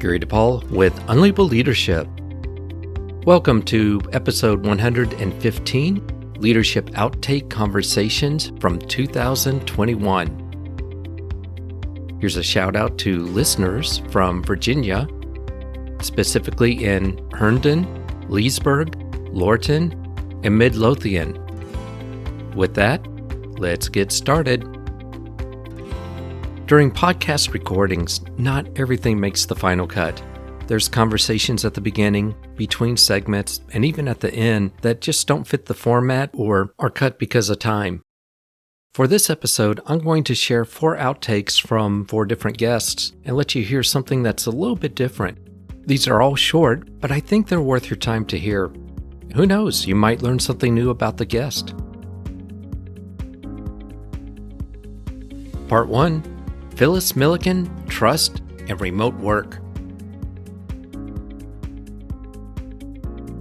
Gary DePaul with Unlabeled Leadership. Welcome to episode 115, Leadership Outtake Conversations from 2021. Here's a shout out to listeners from Virginia, specifically in Herndon, Leesburg, Lorton, and Midlothian. With that, let's get started. During podcast recordings, not everything makes the final cut. There's conversations at the beginning, between segments, and even at the end that just don't fit the format or are cut because of time. For this episode, I'm going to share 4 outtakes from 4 different guests and let you hear something that's a little bit different. These are all short, but I think they're worth your time to hear. Who knows, you might learn something new about the guest. Part 1. Phyllis Millikan, Trust, and Remote Work.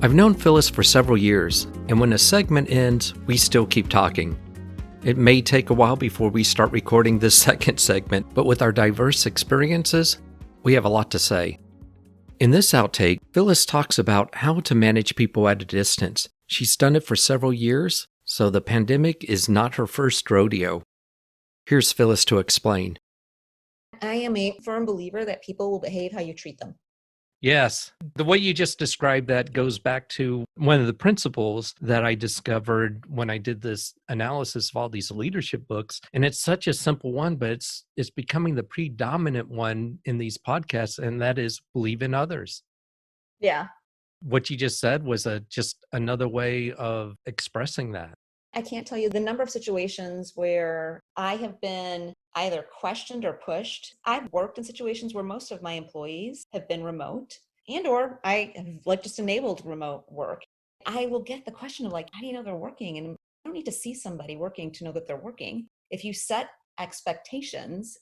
I've known Phyllis for several years, and when a segment ends, we still keep talking. It may take a while before we start recording this second segment, but with our diverse experiences, we have a lot to say. In this outtake, Phyllis talks about how to manage people at a distance. She's done it for several years, so the pandemic is not her first rodeo. Here's Phyllis to explain. I am a firm believer that people will behave how you treat them. Yes. The way you just described that goes back to one of the principles that I discovered when I did this analysis of all these leadership books. And it's such a simple one, but it's becoming the predominant one in these podcasts, and that is believe in others. Yeah. What you just said was just another way of expressing that. I can't tell you the number of situations where I have been either questioned or pushed. I've worked in situations where most of my employees have been remote or I have just enabled remote work. I will get the question of how do you know they're working? And I don't need to see somebody working to know that they're working. If you set expectations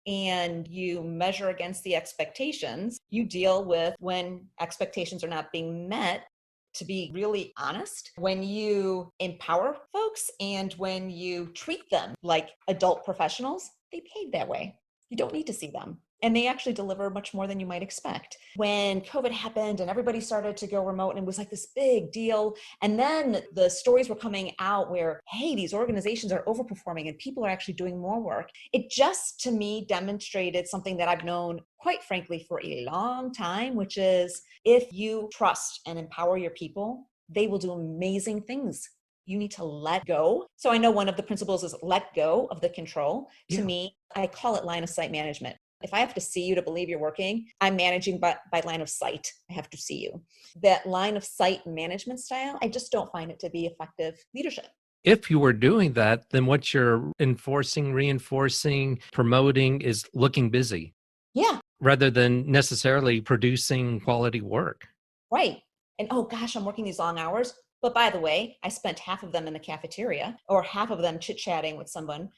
and you measure against the expectations, you deal with when expectations are not being met. To be really honest, when you empower folks and when you treat them like adult professionals, they behave that way. You don't need to see them. And they actually deliver much more than you might expect. When COVID happened and everybody started to go remote and it was like this big deal. And then the stories were coming out where, hey, these organizations are overperforming and people are actually doing more work. It just, to me, demonstrated something that I've known, quite frankly, for a long time, which is if you trust and empower your people, they will do amazing things. You need to let go. So I know one of the principles is let go of the control. To me, I call it line of sight management. If I have to see you to believe you're working, I'm managing by line of sight. I have to see you. That line of sight management style, I just don't find it to be effective leadership. If you were doing that, then what you're enforcing, reinforcing, promoting is looking busy. Yeah. Rather than necessarily producing quality work. Right. And oh gosh, I'm working these long hours. But by the way, I spent half of them in the cafeteria or half of them chit-chatting with someone.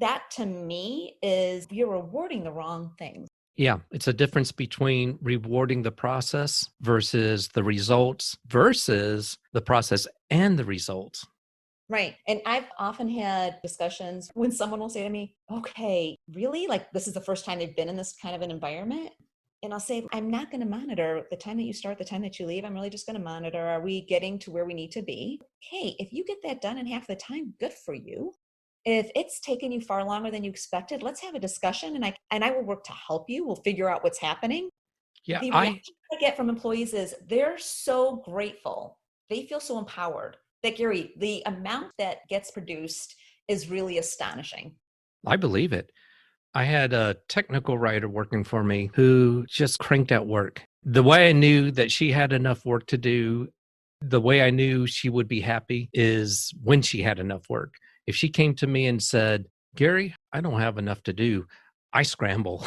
That to me is you're rewarding the wrong things. Yeah, it's a difference between rewarding the process versus the results versus the process and the results. Right. And I've often had discussions when someone will say to me, okay, really? This is the first time they've been in this kind of an environment? And I'll say, I'm not going to monitor the time that you start, the time that you leave. I'm really just going to monitor, are we getting to where we need to be? Okay, if you get that done in half the time, good for you. If it's taken you far longer than you expected, let's have a discussion and I will work to help you. We'll figure out what's happening. Yeah, the reaction I get from employees is they're so grateful. They feel so empowered that, Gary, the amount that gets produced is really astonishing. I believe it. I had a technical writer working for me who just cranked out work. The way I knew that she had enough work to do, the way I knew she would be happy is when she had enough work. If she came to me and said, Gary, I don't have enough to do, I scramble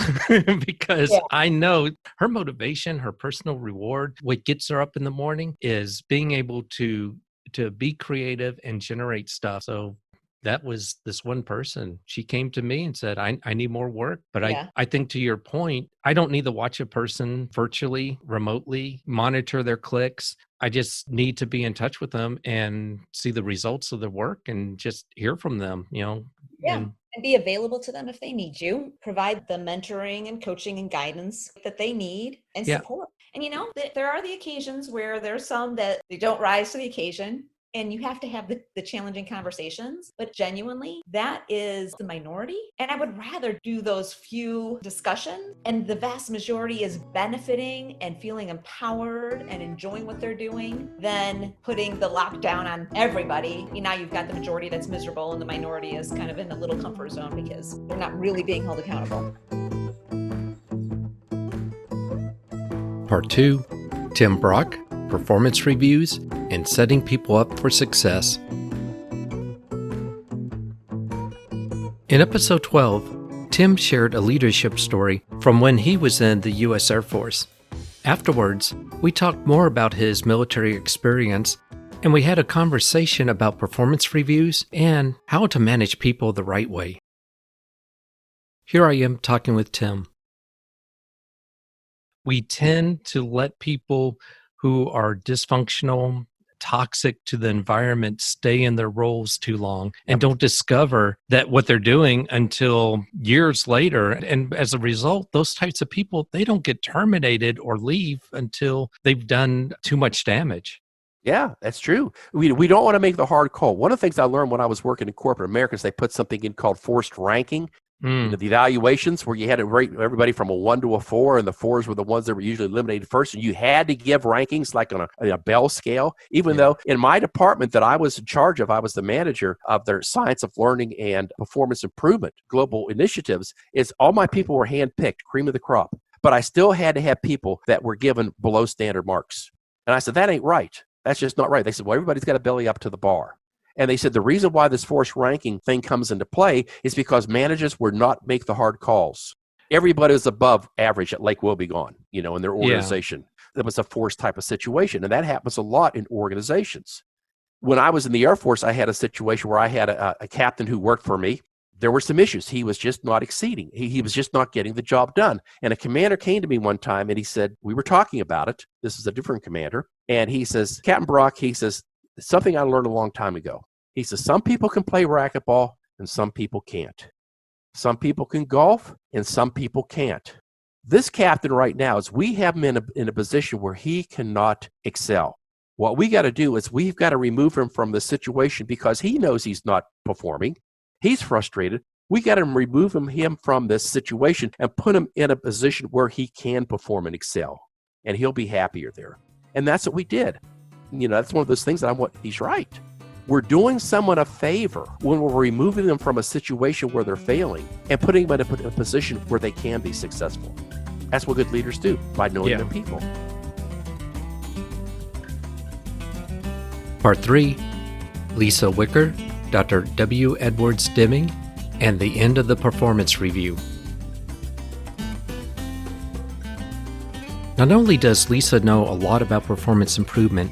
because I know her motivation, her personal reward, what gets her up in the morning is being able to be creative and generate stuff. So that was this one person. She came to me and said, I need more work. But I think to your point, I don't need to watch a person virtually, remotely, monitor their clicks. I just need to be in touch with them and see the results of their work and just hear from them, Yeah. And be available to them if they need you. Provide the mentoring and coaching and guidance that they need and support. And there are the occasions where there's some that they don't rise to the occasion. And you have to have the challenging conversations, but genuinely, that is the minority. And I would rather do those few discussions, and the vast majority is benefiting and feeling empowered and enjoying what they're doing than putting the lockdown on everybody. Now you've got the majority that's miserable, and the minority is kind of in a little comfort zone because they're not really being held accountable. Part 2, Tim Brock, Performance Reviews and Setting People Up for Success. In episode 12, Tim shared a leadership story from when he was in the U.S. Air Force. Afterwards, we talked more about his military experience, and we had a conversation about performance reviews and how to manage people the right way. Here I am talking with Tim. We tend to let people who are dysfunctional, toxic to the environment stay in their roles too long and don't discover that what they're doing until years later. And as a result, those types of people, they don't get terminated or leave until they've done too much damage. Yeah, that's true. We don't want to make the hard call. One of the things I learned when I was working in corporate America is they put something in called forced ranking. The evaluations where you had to rate everybody from a 1 to a 4, and the 4s were the ones that were usually eliminated first, and you had to give rankings like on a Bell scale, even though in my department that I was in charge of, I was the manager of their science of learning and performance improvement global initiatives, is all my people were handpicked, cream of the crop, but I still had to have people that were given below standard marks. And I said, that ain't right. That's just not right. They said, well, everybody's got to belly up to the bar. And they said the reason why this forced ranking thing comes into play is because managers would not make the hard calls. Everybody was above average at Lake Wobegon, in their organization. That was a forced type of situation. And that happens a lot in organizations. When I was in the Air Force, I had a situation where I had a captain who worked for me. There were some issues. He was just not exceeding. He was just not getting the job done. And a commander came to me one time and he said, we were talking about it. This is a different commander. And he says, Captain Brock, he says, something I learned a long time ago. He says, some people can play racquetball and some people can't. Some people can golf and some people can't. This captain right now is we have him in a position where he cannot excel. What we got to do is we've got to remove him from the situation because he knows he's not performing. He's frustrated. We got to remove him from this situation and put him in a position where he can perform and excel. And he'll be happier there. And that's what we did. That's one of those things that he's right. We're doing someone a favor when we're removing them from a situation where they're failing and putting them in a position where they can be successful. That's what good leaders do by knowing their people. Part 3, Lisa Wicker, Dr. W. Edwards Deming, and the end of the performance review. Not only does Lisa know a lot about performance improvement,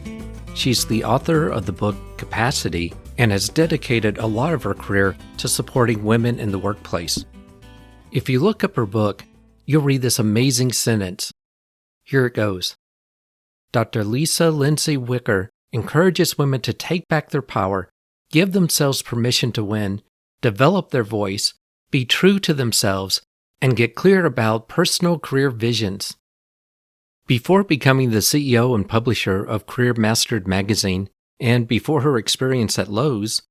she's the author of the book Capacity and has dedicated a lot of her career to supporting women in the workplace. If you look up her book, you'll read this amazing sentence. Here it goes. Dr. Lisa Lindsay Wicker encourages women to take back their power, give themselves permission to win, develop their voice, be true to themselves, and get clear about personal career visions. Before becoming the CEO and publisher of Career Mastered magazine, and before her experience at Lowe's,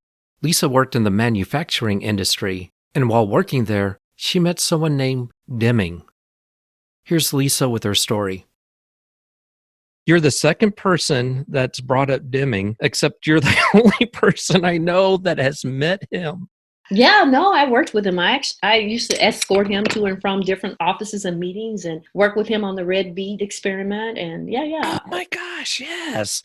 Lisa worked in the manufacturing industry, and while working there, she met someone named Deming. Here's Lisa with her story. You're the second person that's brought up Deming, except you're the only person I know that has met him. Yeah, no, I worked with him. I used to escort him to and from different offices and meetings and work with him on the red bead experiment. And yeah. Oh my gosh, yes.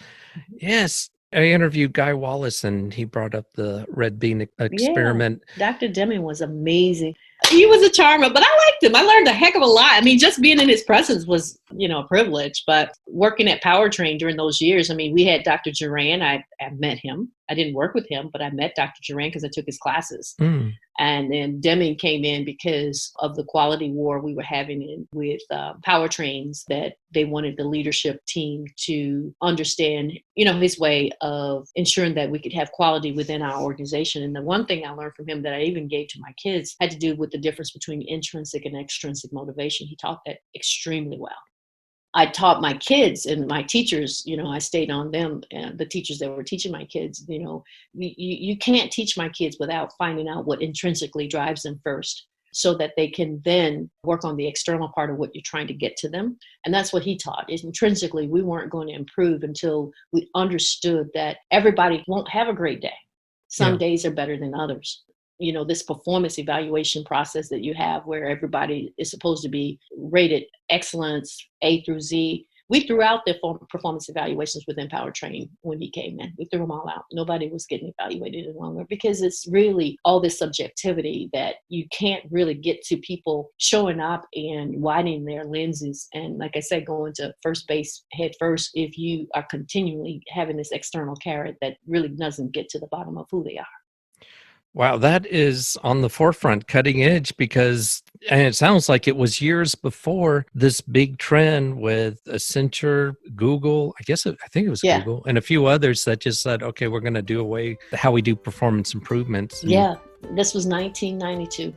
I interviewed Guy Wallace and he brought up the red bean experiment. Yeah. Dr. Deming was amazing. He was a charmer, but I liked him. I learned a heck of a lot. I mean, just being in his presence was, a privilege. But working at Powertrain during those years, we had Dr. Duran. I met him. I didn't work with him, but I met Dr. Duran because I took his classes. Mm. And then Deming came in because of the quality war we were having with powertrains, that they wanted the leadership team to understand, his way of ensuring that we could have quality within our organization. And the one thing I learned from him that I even gave to my kids had to do with the difference between intrinsic and extrinsic motivation. He taught that extremely well. I taught my kids and my teachers, I stayed on them, and the teachers that were teaching my kids, you can't teach my kids without finding out what intrinsically drives them first, so that they can then work on the external part of what you're trying to get to them. And that's what he taught. Is intrinsically, we weren't going to improve until we understood that everybody won't have a great day. Some days are better than others. This performance evaluation process that you have, where everybody is supposed to be rated excellence, A through Z. We threw out the performance evaluations within Powertrain when he came in. We threw them all out. Nobody was getting evaluated any longer, because it's really all this subjectivity that you can't really get to people showing up and widening their lenses. And like I said, going to first base head first if you are continually having this external carrot that really doesn't get to the bottom of who they are. Wow, that is on the forefront, cutting edge, and it sounds like it was years before this big trend with Accenture, Google, I think it was Google, and a few others that just said, okay, we're going to do away how we do performance improvements. Yeah, this was 1992.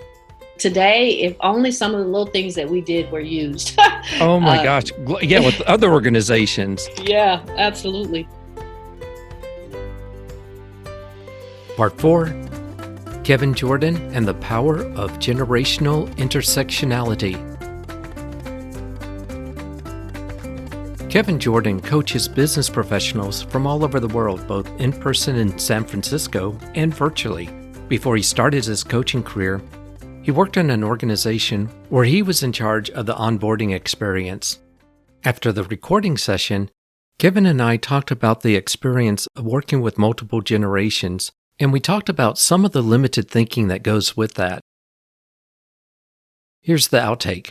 Today, if only some of the little things that we did were used. Oh my gosh. Yeah, with other organizations. Yeah, absolutely. Part 4. Kevin Jordan and the Power of Generational Intersectionality. Kevin Jordan coaches business professionals from all over the world, both in person in San Francisco and virtually. Before he started his coaching career, he worked in an organization where he was in charge of the onboarding experience. After the recording session, Kevin and I talked about the experience of working with multiple generations, and we talked about some of the limited thinking that goes with that. Here's the outtake.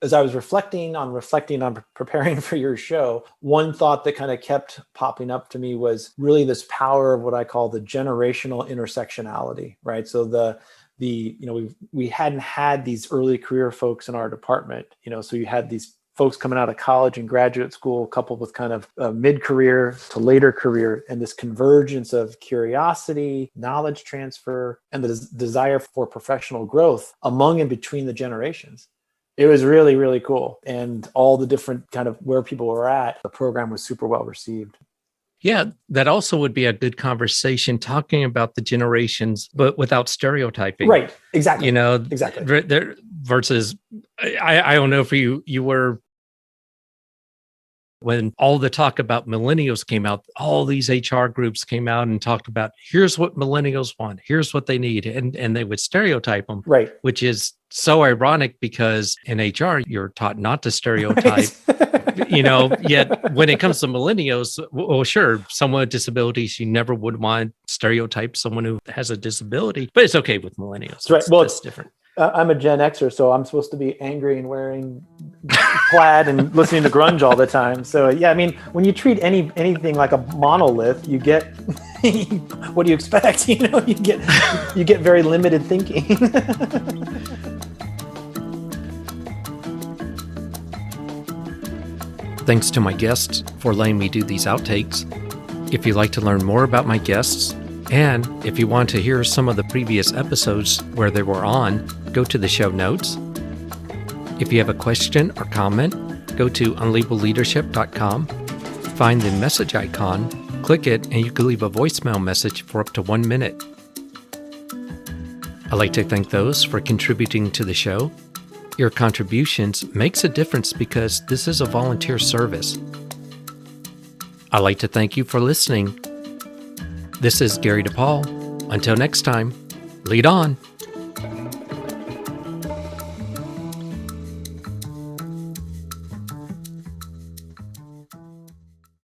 As I was reflecting on preparing for your show, one thought that kind of kept popping up to me was really this power of what I call the generational intersectionality, right? So we hadn't had these early career folks in our department, so you had these folks coming out of college and graduate school, coupled with kind of mid-career to later career, and this convergence of curiosity, knowledge transfer, and the desire for professional growth among and between the generations. It was really, really cool. And all the different kind of where people were at, the program was super well received. Yeah, that also would be a good conversation, talking about the generations, but without stereotyping. Right, exactly. Exactly. Versus, I don't know if you were, when all the talk about millennials came out, all these HR groups came out and talked about, here's what millennials want, here's what they need. And they would stereotype them, right? Which is so ironic, because in HR, you're taught not to stereotype, yet when it comes to millennials, well, sure, someone with disabilities, you never would want stereotype someone who has a disability, but it's okay with millennials. That's right. Well, it's different. I'm a Gen Xer, so I'm supposed to be angry and wearing plaid and listening to grunge all the time. So yeah, I mean, when you treat anything like a monolith, you get what do you expect? You get very limited thinking. Thanks to my guests for letting me do these outtakes. If you'd like to learn more about my guests, and if you want to hear some of the previous episodes where they were on, go to the show notes. If you have a question or comment, go to unlabelleadership.com, find the message icon, click it, and you can leave a voicemail message for up to 1 minute. I'd like to thank those for contributing to the show. Your contributions makes a difference because this is a volunteer service. I'd like to thank you for listening. This is Gary DePaul. Until next time, lead on.